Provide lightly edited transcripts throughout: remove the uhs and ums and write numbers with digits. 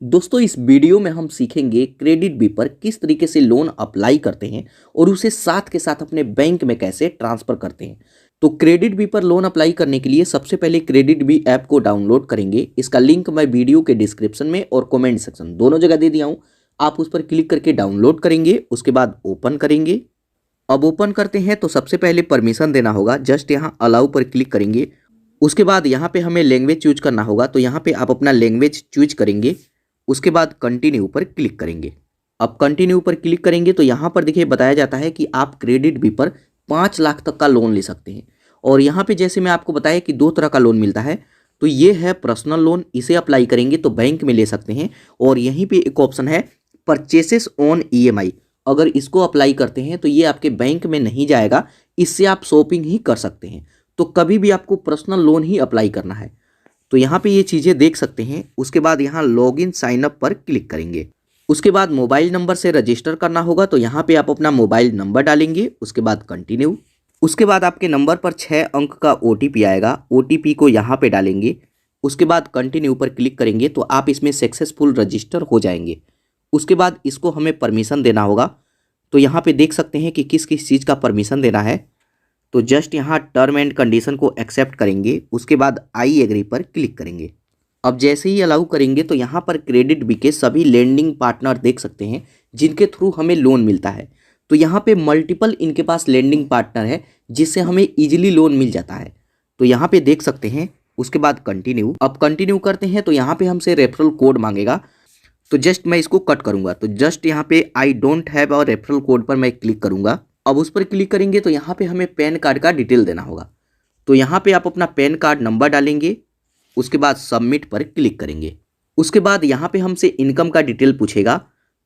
दोस्तों इस वीडियो में हम सीखेंगे क्रेडिट बी पर किस तरीके से लोन अप्लाई करते हैं और उसे साथ के साथ अपने बैंक में कैसे ट्रांसफर करते हैं। तो क्रेडिट बी पर लोन अप्लाई करने के लिए सबसे पहले क्रेडिट बी ऐप को डाउनलोड करेंगे। इसका लिंक मैं वीडियो के डिस्क्रिप्शन में और कमेंट सेक्शन दोनों जगह दे दिया हूँ। आप उस पर क्लिक करके डाउनलोड करेंगे, उसके बाद ओपन करेंगे। अब ओपन करते हैं तो सबसे पहले परमिशन देना होगा। जस्ट यहाँ अलाउ पर क्लिक करेंगे। उसके बाद यहाँ पे हमें लैंग्वेज चूज करना होगा, तो यहाँ पे आप अपना लैंग्वेज चूज करेंगे। उसके बाद कंटिन्यू पर क्लिक करेंगे। अब कंटिन्यू पर क्लिक करेंगे तो यहाँ पर देखिए बताया जाता है कि आप क्रेडिट बी पर 5 लाख तक का लोन ले सकते हैं। और यहाँ पे जैसे मैं आपको बताया कि 2 तरह का लोन मिलता है, तो ये है पर्सनल लोन। इसे अप्लाई करेंगे तो बैंक में ले सकते हैं। और यहीं पे एक ऑप्शन है परचेसेस ऑन ईएमआई। अगर इसको अप्लाई करते हैं तो ये आपके बैंक में नहीं जाएगा, इससे आप शॉपिंग ही कर सकते हैं। तो कभी भी आपको पर्सनल लोन ही अप्लाई करना है। तो यहाँ पे ये चीज़ें देख सकते हैं। उसके बाद यहाँ लॉगिन साइन अप पर क्लिक करेंगे। उसके बाद मोबाइल नंबर से रजिस्टर करना होगा, तो यहाँ पे आप अपना मोबाइल नंबर डालेंगे। उसके बाद कंटिन्यू। उसके बाद आपके नंबर पर 6 अंक का ओटीपी आएगा, ओटीपी को यहाँ पे डालेंगे। उसके बाद कंटिन्यू पर क्लिक करेंगे तो आप इसमें सक्सेसफुल रजिस्टर हो जाएंगे। उसके बाद इसको हमें परमिशन देना होगा। तो यहाँ पे देख सकते हैं कि किस किस चीज़ का परमिशन देना है। तो जस्ट यहाँ टर्म एंड कंडीशन को एक्सेप्ट करेंगे। उसके बाद आई एग्री पर क्लिक करेंगे। अब जैसे ही अलाउ करेंगे तो यहाँ पर क्रेडिट बी के सभी लेंडिंग पार्टनर देख सकते हैं जिनके थ्रू हमें लोन मिलता है। तो यहाँ पे मल्टीपल इनके पास लेंडिंग पार्टनर है जिससे हमें इजीली लोन मिल जाता है। तो यहाँ पे देख सकते हैं। उसके बाद कंटिन्यू। अब कंटिन्यू करते हैं तो यहाँ पे हमसे रेफरल कोड मांगेगा। तो जस्ट मैं इसको कट करूँगा। तो जस्ट यहाँ पे आई डोंट हैव और रेफरल कोड पर मैं क्लिक करूँगा। अब उस पर क्लिक करेंगे तो यहाँ पे हमें पैन कार्ड का डिटेल देना होगा। तो यहाँ पे आप अपना पैन कार्ड नंबर डालेंगे। उसके बाद सबमिट पर क्लिक करेंगे। उसके बाद यहाँ पे हमसे इनकम का डिटेल पूछेगा।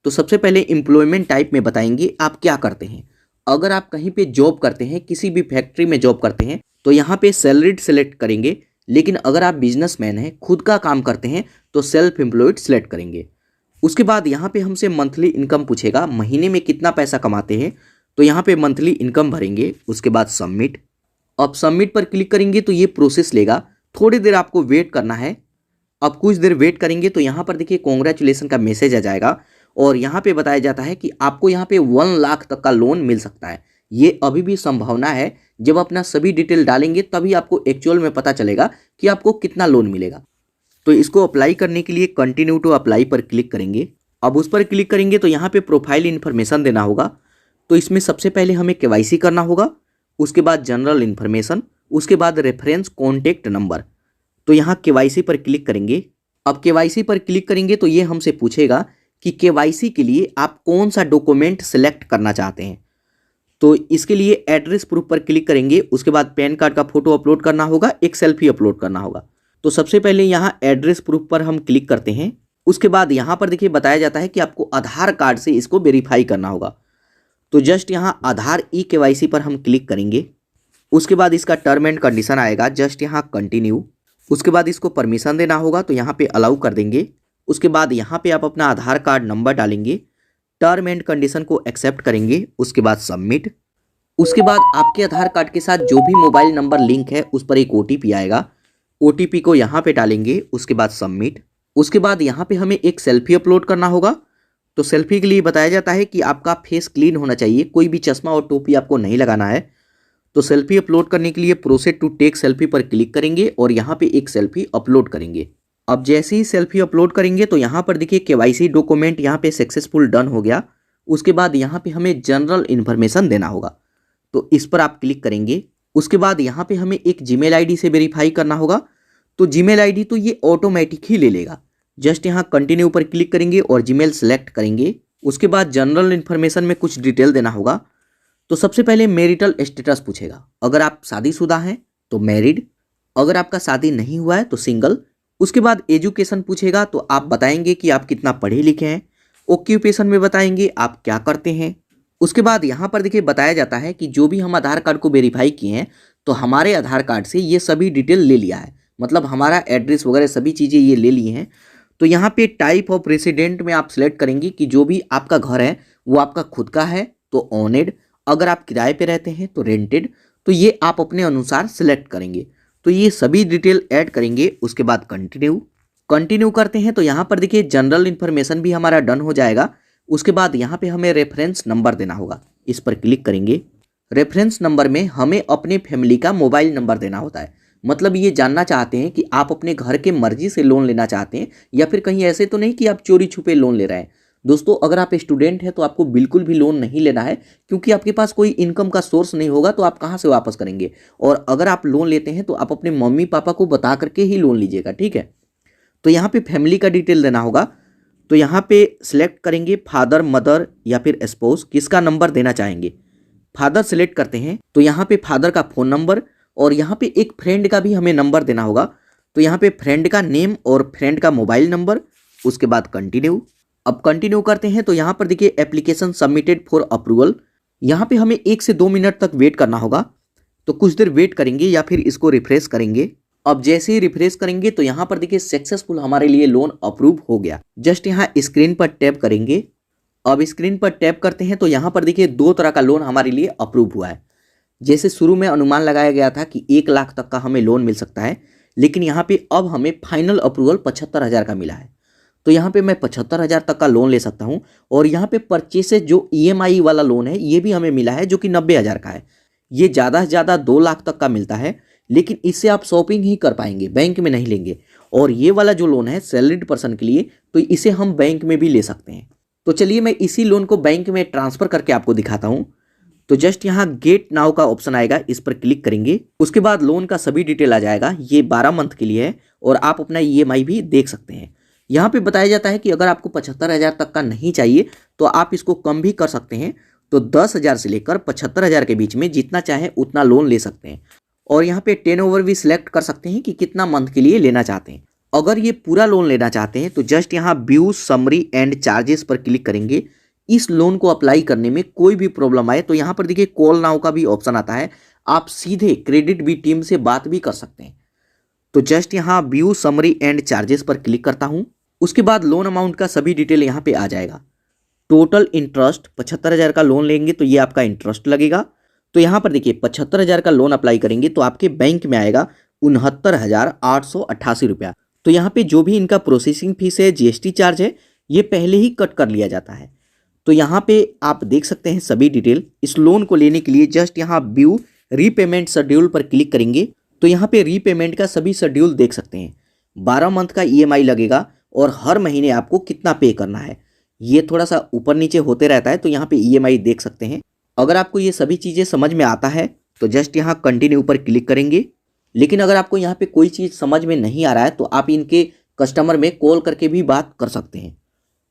तो सबसे पहले एम्प्लॉयमेंट टाइप में बताएंगे आप क्या करते हैं। अगर आप कहीं पे जॉब करते हैं, किसी भी फैक्ट्री में जॉब करते हैं, तो यहाँ पे सैलरीड सेलेक्ट करेंगे। लेकिन अगर आप बिजनेसमैन हैं, खुद का काम करते हैं, तो सेल्फ एम्प्लॉयड सेलेक्ट करेंगे। उसके बाद यहाँ पे हमसे मंथली इनकम पूछेगा, महीने में कितना पैसा कमाते हैं। तो यहाँ पे मंथली इनकम भरेंगे। उसके बाद सबमिट। अब सबमिट पर क्लिक करेंगे तो ये प्रोसेस लेगा, थोड़ी देर आपको वेट करना है। अब कुछ देर वेट करेंगे तो यहाँ पर देखिए कॉन्ग्रेचुलेसन का मैसेज आ जाएगा। और यहाँ पे बताया जाता है कि आपको यहाँ पे 1 लाख तक का लोन मिल सकता है। ये अभी भी संभावना है, जब अपना सभी डिटेल डालेंगे तभी आपको एक्चुअल में पता चलेगा कि आपको कितना लोन मिलेगा। तो इसको अप्लाई करने के लिए कंटिन्यू टू अप्लाई पर क्लिक करेंगे। अब उस पर क्लिक करेंगे तो यहाँ पे प्रोफाइल इन्फॉर्मेशन देना होगा। तो इसमें सबसे पहले हमें केवाईसी करना होगा। उसके बाद जनरल इन्फॉर्मेशन, उसके बाद रेफरेंस कॉन्टैक्ट नंबर। तो यहाँ केवाईसी पर क्लिक करेंगे। अब केवाईसी पर क्लिक करेंगे तो ये हमसे पूछेगा कि केवाईसी के लिए आप कौन सा डॉक्यूमेंट सेलेक्ट करना चाहते हैं। तो इसके लिए एड्रेस प्रूफ पर क्लिक करेंगे। उसके बाद पैन कार्ड का फोटो अपलोड करना होगा, एक सेल्फी अपलोड करना होगा। तो सबसे पहले यहाँ एड्रेस प्रूफ पर हम क्लिक करते हैं। उसके बाद यहाँ पर देखिए बताया जाता है कि आपको आधार कार्ड से इसको वेरीफाई करना होगा। तो जस्ट यहाँ आधार ई केवाईसी पर हम क्लिक करेंगे। उसके बाद इसका टर्म एंड कंडीशन आएगा, जस्ट यहाँ कंटिन्यू। उसके बाद इसको परमिशन देना होगा, तो यहाँ पे अलाउ कर देंगे। उसके बाद यहाँ पे आप अपना आधार कार्ड नंबर डालेंगे, टर्म एंड कंडीशन को एक्सेप्ट करेंगे। उसके बाद सबमिट। उसके बाद आपके आधार कार्ड के साथ जो भी मोबाइल नंबर लिंक है उस पर एक ओटीपी आएगा, ओटीपी को यहाँ पे डालेंगे। उसके बाद सबमिट। उसके बाद यहाँ पे हमें एक सेल्फी अपलोड करना होगा। तो सेल्फी के लिए बताया जाता है कि आपका फेस क्लीन होना चाहिए, कोई भी चश्मा और टोपी आपको नहीं लगाना है। तो सेल्फी अपलोड करने के लिए प्रोसीड टू टेक सेल्फी पर क्लिक करेंगे और यहाँ पे एक सेल्फी अपलोड करेंगे। अब जैसे ही सेल्फी अपलोड करेंगे तो यहाँ पर देखिए केवाईसी डॉक्यूमेंट यहाँ पे सक्सेसफुल डन हो गया। उसके बाद यहाँ पे हमें जनरल इन्फॉर्मेशन देना होगा, तो इस पर आप क्लिक करेंगे। उसके बाद यहाँ पे हमें एक जीमेल आईडी से वेरीफाई करना होगा। तो जीमेल आईडी तो ये ऑटोमेटिक ही ले लेगा। जस्ट यहाँ कंटिन्यू पर क्लिक करेंगे और जीमेल सेलेक्ट करेंगे। उसके बाद जनरल इन्फॉर्मेशन में कुछ डिटेल देना होगा। तो सबसे पहले मैरिटल स्टेटस पूछेगा, अगर आप शादीशुदा हैं तो मैरिड, अगर आपका शादी नहीं हुआ है तो सिंगल। उसके बाद एजुकेशन पूछेगा, तो आप बताएंगे कि आप कितना पढ़े लिखे हैं। ऑक्यूपेशन में बताएंगे आप क्या करते हैं। उसके बाद यहाँ पर देखिए बताया जाता है कि जो भी हम आधार कार्ड को वेरीफाई किए हैं, तो हमारे आधार कार्ड से ये सभी डिटेल ले लिया है, मतलब हमारा एड्रेस वगैरह सभी चीज़ें ये ले ली हैं। तो यहाँ पे टाइप ऑफ रेसिडेंट में आप सिलेक्ट करेंगे कि जो भी आपका घर है वो आपका खुद का है तो ओनेड, अगर आप किराए पे रहते हैं तो रेंटेड। तो ये आप अपने अनुसार सिलेक्ट करेंगे। तो ये सभी डिटेल ऐड करेंगे। उसके बाद कंटिन्यू। कंटिन्यू करते हैं तो यहाँ पर देखिए जनरल इन्फॉर्मेशन भी हमारा डन हो जाएगा। उसके बाद यहाँ पे हमें रेफरेंस नंबर देना होगा, इस पर क्लिक करेंगे। रेफरेंस नंबर में हमें अपने फैमिली का मोबाइल नंबर देना होता है। मतलब ये जानना चाहते हैं कि आप अपने घर के मर्जी से लोन लेना चाहते हैं या फिर कहीं ऐसे तो नहीं कि आप चोरी छुपे लोन ले रहे हैं। दोस्तों अगर आप स्टूडेंट हैं तो आपको बिल्कुल भी लोन नहीं लेना है, क्योंकि आपके पास कोई इनकम का सोर्स नहीं होगा तो आप कहाँ से वापस करेंगे। और अगर आप लोन लेते हैं तो आप अपने मम्मी पापा को बता करके ही लोन लीजिएगा, ठीक है। तो यहाँ पे फैमिली का डिटेल देना होगा। तो यहाँ पे सिलेक्ट करेंगे फादर, मदर या फिर स्पाउस, किसका नंबर देना चाहेंगे। फादर सिलेक्ट करते हैं तो यहाँ पे फादर का फ़ोन नंबर और यहाँ पे एक फ्रेंड का भी हमें नंबर देना होगा। तो यहाँ पे फ्रेंड का नेम और फ्रेंड का मोबाइल नंबर। उसके बाद कंटिन्यू। अब कंटिन्यू करते हैं तो यहाँ पर देखिए एप्लीकेशन सबमिटेड फॉर अप्रूवल। यहाँ पे हमें 1 से 2 मिनट तक वेट करना होगा। तो कुछ देर वेट करेंगे या फिर इसको रिफ्रेश करेंगे। अब जैसे ही रिफ्रेश करेंगे तो यहाँ पर देखिए सक्सेसफुल हमारे लिए लोन अप्रूव हो गया। जस्ट यहाँ स्क्रीन पर टैप करेंगे। अब स्क्रीन पर टैप करते हैं तो यहाँ पर देखिए 2 तरह का लोन हमारे लिए अप्रूव हुआ है। जैसे शुरू में अनुमान लगाया गया था कि 1 लाख तक का हमें लोन मिल सकता है, लेकिन यहाँ पे अब हमें फाइनल अप्रूवल 75,000 का मिला है। तो यहाँ पे मैं 75,000 तक का लोन ले सकता हूँ। और यहाँ पे परचेसेज जो EMI वाला लोन है ये भी हमें मिला है, जो कि 90,000 का है। ये ज़्यादा से ज़्यादा 2 लाख तक का मिलता है, लेकिन इससे आप शॉपिंग ही कर पाएंगे, बैंक में नहीं लेंगे। और ये वाला जो लोन है सैलरीड पर्सन के लिए, तो इसे हम बैंक में भी ले सकते हैं। तो चलिए मैं इसी लोन को बैंक में ट्रांसफ़र करके आपको दिखाता हूँ। तो जस्ट यहाँ गेट नाउ का ऑप्शन आएगा, इस पर क्लिक करेंगे। उसके बाद लोन का सभी डिटेल आ जाएगा। ये 12 मंथ के लिए है और आप अपना EMI भी देख सकते हैं। यहाँ पे बताया जाता है कि अगर आपको 75,000 तक का नहीं चाहिए तो आप इसको कम भी कर सकते हैं। तो 10,000 से लेकर 75,000 के बीच में जितना चाहे उतना लोन ले सकते हैं। और यहाँ पे 10 ओवर भी सिलेक्ट कर सकते हैं कि कितना मंथ के लिए लेना चाहते हैं। अगर ये पूरा लोन लेना चाहते हैं तो जस्ट यहाँ व्यू समरी एंड चार्जेस पर क्लिक करेंगे। इस लोन को अप्लाई करने में कोई भी प्रॉब्लम आए तो यहाँ पर देखिए कॉल नाउ का भी ऑप्शन आता है, आप सीधे क्रेडिट बी टीम से बात भी कर सकते हैं। तो जस्ट यहाँ व्यू समरी एंड चार्जेस पर क्लिक करता हूँ। उसके बाद लोन अमाउंट का सभी डिटेल यहाँ पे आ जाएगा। टोटल इंटरेस्ट 75,000 का लोन लेंगे तो ये आपका इंटरेस्ट लगेगा। तो यहाँ पर देखिए 75,000 का लोन अप्लाई करेंगे तो आपके बैंक में आएगा 69,888 रुपया। तो यहाँ पे जो भी इनका प्रोसेसिंग फीस है, GST चार्ज है, ये पहले ही कट कर लिया जाता है। तो यहाँ पे आप देख सकते हैं सभी डिटेल। इस लोन को लेने के लिए जस्ट यहाँ व्यू रीपेमेंट शेड्यूल पर क्लिक करेंगे। तो यहाँ पे रीपेमेंट का सभी शेड्यूल देख सकते हैं। 12 मंथ का EMI लगेगा और हर महीने आपको कितना पे करना है ये थोड़ा सा ऊपर नीचे होते रहता है। तो यहाँ पे EMI देख सकते हैं। अगर आपको ये सभी चीज़ें समझ में आता है तो जस्ट यहाँ कंटिन्यू पर क्लिक करेंगे। लेकिन अगर आपको यहाँ पे कोई चीज़ समझ में नहीं आ रहा है तो आप इनके कस्टमर में कॉल करके भी बात कर सकते हैं।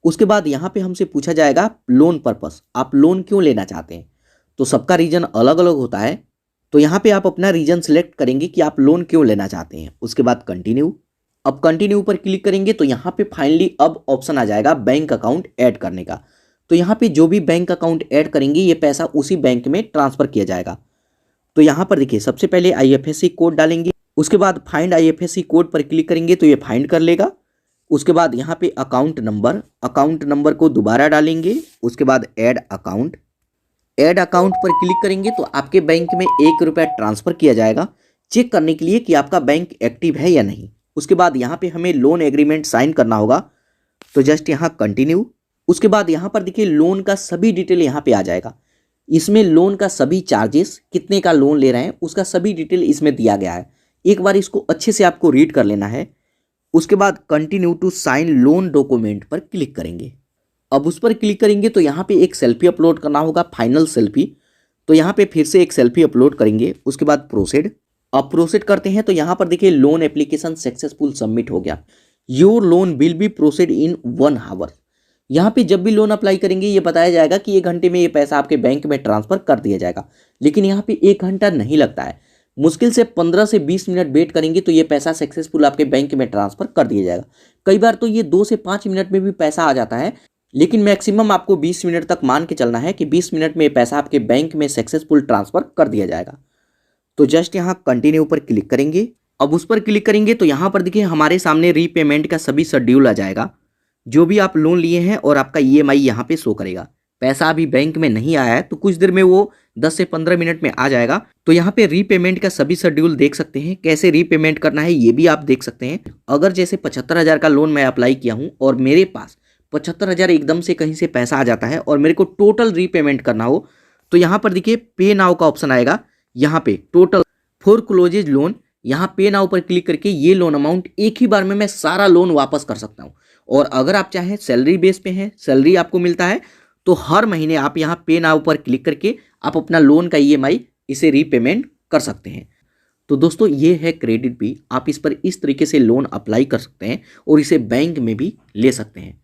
उसके बाद यहाँ पे हमसे पूछा जाएगा लोन पर्पस, आप लोन क्यों लेना चाहते हैं। तो सबका रीज़न अलग अलग होता है। तो यहाँ पे आप अपना रीज़न सेलेक्ट करेंगे कि आप लोन क्यों लेना चाहते हैं। उसके बाद कंटिन्यू। अब कंटिन्यू पर क्लिक करेंगे तो यहाँ पे फाइनली अब ऑप्शन आ जाएगा बैंक अकाउंट ऐड करने का। तो यहाँ पे जो भी बैंक अकाउंट ऐड करेंगे ये पैसा उसी बैंक में ट्रांसफ़र किया जाएगा। तो यहाँ पर देखिए सबसे पहले IFSC कोड डालेंगे। उसके बाद फाइंड IFSC कोड पर क्लिक करेंगे तो ये फाइंड कर लेगा। उसके बाद यहाँ पे अकाउंट नंबर को दोबारा डालेंगे। उसके बाद ऐड अकाउंट पर क्लिक करेंगे तो आपके बैंक में 1 रुपया ट्रांसफ़र किया जाएगा, चेक करने के लिए कि आपका बैंक एक्टिव है या नहीं। उसके बाद यहाँ पे हमें लोन एग्रीमेंट साइन करना होगा। तो जस्ट यहाँ कंटिन्यू। उसके बाद यहाँ पर देखिए लोन का सभी डिटेल यहाँ पे आ जाएगा। इसमें लोन का सभी चार्जेस, कितने का लोन ले रहे हैं उसका सभी डिटेल इसमें दिया गया है। एक बार इसको अच्छे से आपको रीड कर लेना है। उसके बाद continue to sign loan document पर क्लिक करेंगे। अब उस पर क्लिक करेंगे तो यहाँ पे एक सेल्फी अपलोड करना होगा, फाइनल सेल्फी। तो यहाँ पे फिर से एक सेल्फी अपलोड करेंगे। उसके बाद प्रोसीड। अब प्रोसीड करते हैं तो यहाँ पर देखिए लोन एप्लीकेशन सक्सेसफुल सबमिट हो गया। Your loan will be proceed in 1 hour. यहाँ पे जब भी लोन अप्लाई करेंगे ये बताया जाएगा कि 1 घंटे में ये पैसा आपके बैंक में ट्रांसफ़र कर दिया जाएगा, लेकिन यहाँ पे 1 घंटा नहीं लगता है। मुश्किल से 15 से 20 मिनट वेट करेंगे तो ये पैसा सक्सेसफुल आपके बैंक में ट्रांसफ़र कर दिया जाएगा। कई बार तो ये 2 से 5 मिनट में भी पैसा आ जाता है, लेकिन मैक्सिमम आपको 20 मिनट तक मान के चलना है कि 20 मिनट में ये पैसा आपके बैंक में सक्सेसफुल ट्रांसफ़र कर दिया जाएगा। तो जस्ट यहाँ कंटिन्यू पर क्लिक करेंगे। अब उस पर क्लिक करेंगे तो यहाँ पर देखिए हमारे सामने रीपेमेंट का सभी शेड्यूल आ जाएगा। जो भी आप लोन लिए हैं और आपका EMI यहाँ पे शो करेगा। पैसा अभी बैंक में नहीं आया है तो कुछ देर में वो 10 से 15 मिनट में आ जाएगा। तो यहाँ पे रीपेमेंट का सभी शेड्यूल देख सकते हैं, कैसे रीपेमेंट करना है ये भी आप देख सकते हैं। अगर जैसे 75,000 का लोन मैं अप्लाई किया हूँ और मेरे पास 75,000 एकदम से कहीं से पैसा आ जाता है और मेरे को टोटल रीपेमेंट करना हो, तो यहाँ पर देखिए पे नाउ का ऑप्शन आएगा। यहाँ पे टोटल फॉर क्लोजेज लोन, यहाँ पे नाउ पर क्लिक करके ये लोन अमाउंट एक ही बार में मैं सारा लोन वापस कर सकता हूँ। और अगर आप चाहें सैलरी बेस पे हैं, सैलरी आपको मिलता है, तो हर महीने आप यहाँ पे नाउ पर क्लिक करके आप अपना लोन का ईएमआई इसे रीपेमेंट कर सकते हैं। तो दोस्तों ये है क्रेडिट बी, आप इस पर इस तरीके से लोन अप्लाई कर सकते हैं और इसे बैंक में भी ले सकते हैं।